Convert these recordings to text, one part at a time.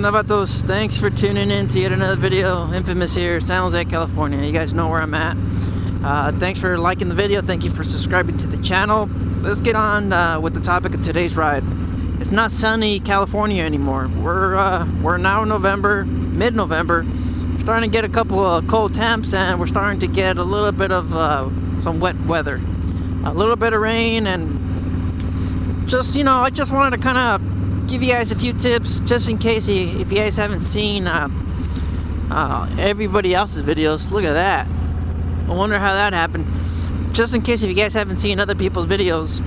Vatos, thanks for tuning in to yet another video. Infamous here, San Jose, California. You guys know where I'm at. Thanks for liking the video. Thank you for subscribing to the channel. Let's get on with the topic of today's ride. It's not sunny California anymore. We're now in November, mid-November. Starting to get a couple of cold temps, and we're starting to get a little bit of some wet weather. A little bit of rain, and just, you know, I just wanted to kind of give you guys a few tips just in case if you guys haven't seen everybody else's videos. Look at that. I wonder how that happened. Just in case if you guys haven't seen other people's videos,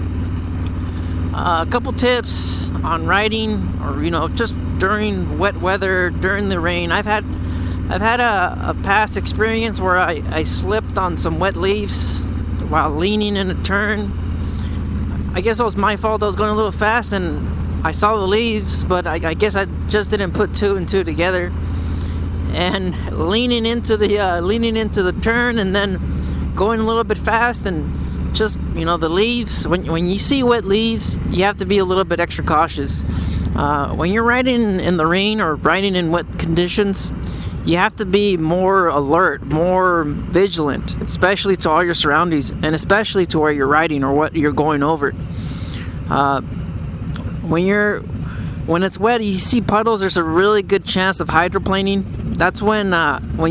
a couple tips on riding, or, you know, just during wet weather, during the rain. I've had a past experience where I slipped on some wet leaves while leaning in a turn. I guess it was my fault. I was going a little fast and I saw the leaves, but I guess I just didn't put two and two together. And leaning into the turn and then going a little bit fast, and just, you know, the leaves. When you see wet leaves, you have to be a little bit extra cautious. When you're riding in the rain or riding in wet conditions, you have to be more alert, more vigilant, especially to all your surroundings, and especially to where you're riding or what you're going over. When it's wet, you see puddles, there's a really good chance of hydroplaning. That's when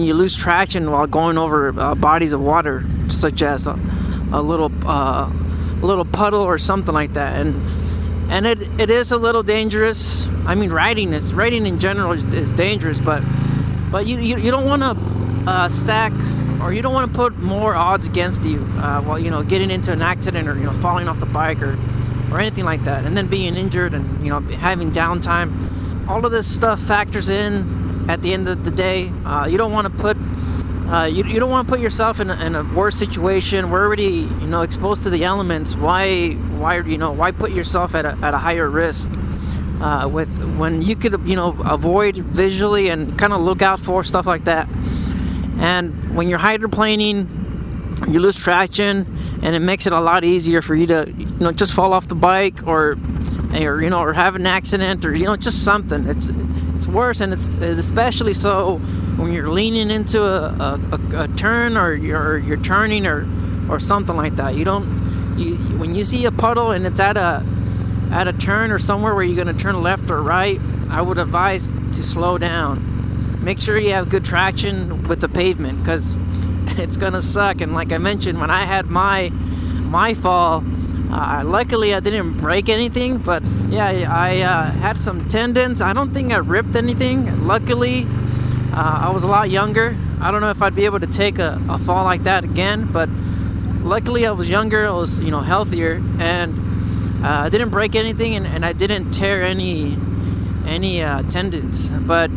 you lose traction while going over bodies of water, such as a little puddle or something like that. And it is a little dangerous. I mean, riding in general is dangerous, but you don't want to stack, or you don't want to put more odds against you while, you know, getting into an accident, or, you know, falling off the bike or anything like that, and then being injured, and, you know, having downtime. All of this stuff factors in at the end of the day. You don't want to put you don't want to put yourself in a worse situation. We're already, you know, exposed to the elements. Why put yourself at a higher risk? When you could, you know, avoid visually and kind of look out for stuff like that. And when you're hydroplaning, you lose traction, and it makes it a lot easier for you to, you know, just fall off the bike, or you know, or have an accident, or, you know, just something. It's worse, and it's especially so when you're leaning into a turn, or you're turning, or something like that. When you see a puddle and it's at a turn or somewhere where you're going to turn left or right, I would advise to slow down. Make sure you have good traction with the pavement, because it's going to suck. And like I mentioned, when I had my fall, luckily I didn't break anything, but yeah, I had some tendons. I don't think I ripped anything. Luckily, I was a lot younger. I don't know if I'd be able to take a fall like that again, but luckily I was younger. I was, you know, healthier, and I didn't break anything, and I didn't tear any tendons. But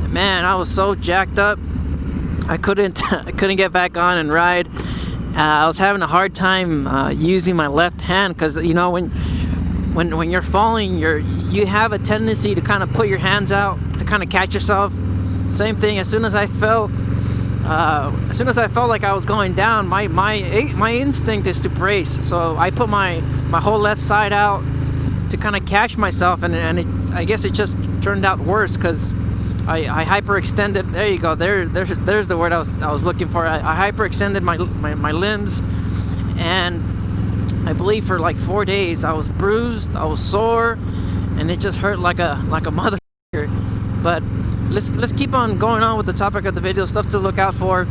man, I was so jacked up, I couldn't get back on and ride. I was having a hard time using my left hand, because, you know, when you're falling, you have a tendency to kind of put your hands out to kind of catch yourself. Same thing. As soon as I felt like I was going down, my instinct is to brace. So I put my whole left side out to kind of catch myself, and I guess it just turned out worse, because I hyperextended. There you go. There's the word I was looking for. I hyperextended my limbs, and I believe for like 4 days I was bruised, I was sore, and it just hurt like a motherfucker. But let's keep on going on with the topic of the video. Stuff to look out for.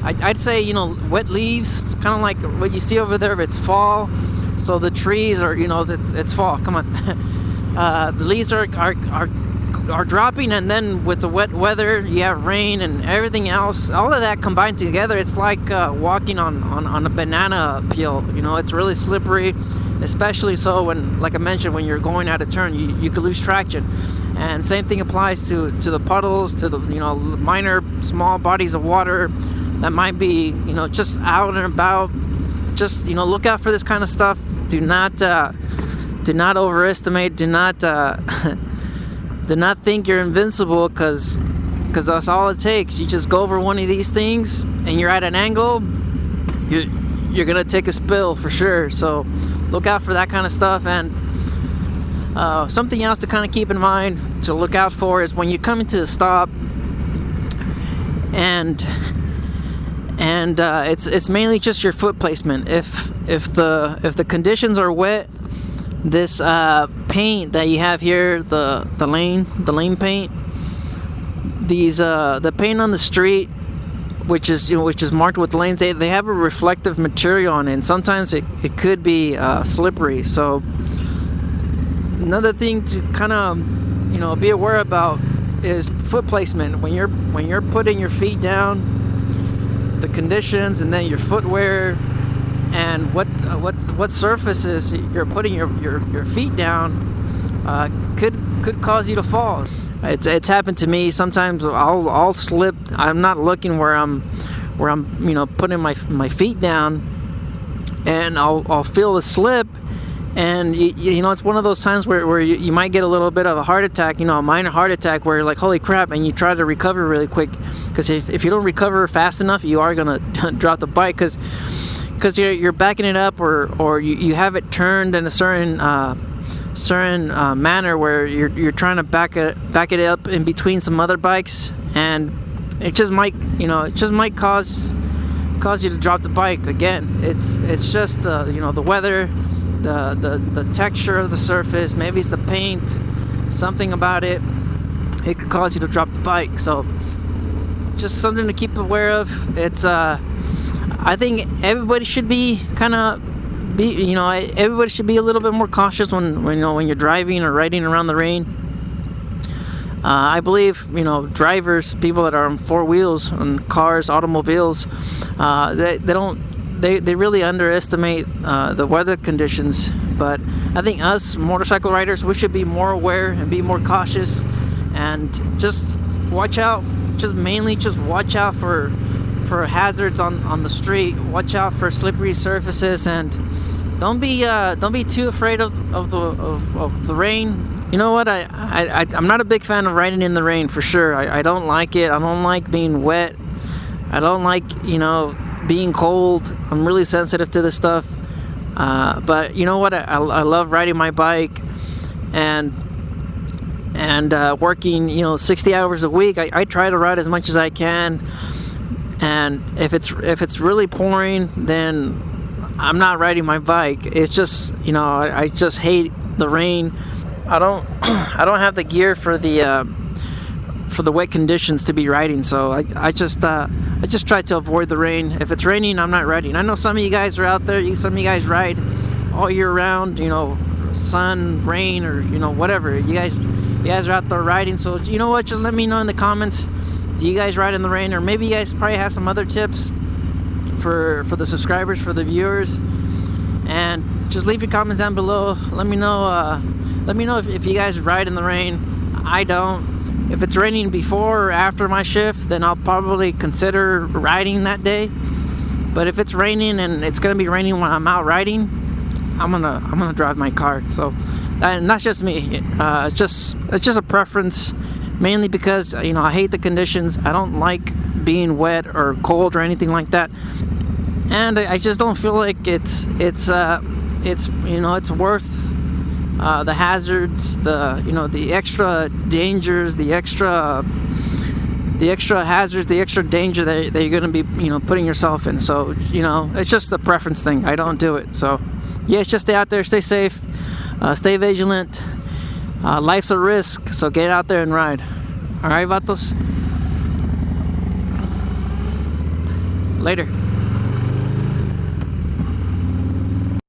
I'd say, you know, wet leaves, kind of like what you see over there. It's fall, so the trees are, you know, it's fall. Come on, the leaves are dropping, and then with the wet weather, you have rain and everything else. All of that combined together, it's like walking on a banana peel. You know, it's really slippery, especially so when, like I mentioned, when you're going out of turn, you could lose traction. And same thing applies to the puddles, to the, you know, minor small bodies of water that might be, you know, just out and about. Just, you know, look out for this kind of stuff. Do not overestimate. Do not think you're invincible, because that's all it takes. You just go over one of these things and you're at an angle, you're gonna take a spill for sure. So look out for that kind of stuff. And Something else to kind of keep in mind, to look out for, is when you come into a stop, and it's mainly just your foot placement. If the conditions are wet, this paint that you have here, the lane paint, the paint on the street, which is marked with lanes, they have a reflective material on it, and sometimes it could be slippery. So another thing to kind of be aware about is foot placement. When you're putting your feet down, the conditions, and then your footwear, and what surfaces you're putting your feet down could cause you to fall. It's happened to me. Sometimes I'll slip. I'm not looking where I'm putting my feet down, and I'll feel a slip. And it's one of those times where you might get a little bit of a heart attack, a minor heart attack, where you're like, holy crap, and you try to recover really quick, because if you don't recover fast enough, you are gonna drop the bike, because you're backing it up, or you have it turned in a certain manner where you're trying to back it up in between some other bikes, and it just might cause you to drop the bike again. It's just the weather, the texture of the surface, maybe it's the paint, something about it could cause you to drop the bike. So just something to keep aware of. It's I think everybody should be everybody should be a little bit more cautious when you're driving or riding around the rain. I believe drivers, people that are on four wheels, on cars, automobiles, they really underestimate the weather conditions. But I think us motorcycle riders, we should be more aware and be more cautious, and just watch out. Mainly watch out for hazards on the street. Watch out for slippery surfaces, and don't be too afraid of the rain. You know what? I'm not a big fan of riding in the rain, for sure. I don't like it. I don't like being wet. I don't like being cold. I'm really sensitive to this stuff. But you know what? I love riding my bike and working 60 hours a week. I try to ride as much as I can. And if it's really pouring, then I'm not riding my bike. It's just I just hate the rain. I don't have the gear for the wet conditions to be riding, so I just try to avoid the rain. If it's raining, I'm not riding. I know some of you guys are out there. Some of you guys ride all year round. Sun, rain, or whatever. You guys are out there riding. So you know what? Just let me know in the comments. Do you guys ride in the rain? Or maybe you guys probably have some other tips for the subscribers, for the viewers. And just leave your comments down below. Let me know if you guys ride in the rain. I don't. If it's raining before or after my shift, then I'll probably consider riding that day. But if it's raining and it's gonna be raining when I'm out riding, I'm gonna drive my car. So, and not just me. It's just a preference. Mainly because I hate the conditions. I don't like being wet or cold or anything like that, and I just don't feel like it's worth the hazards, the extra dangers, the extra hazards, the extra danger that you're going to be putting yourself in. So it's just a preference thing. I don't do it. So yeah, just stay out there, stay safe, stay vigilant. Life's a risk, so get out there and ride. Alright, vatos? Later.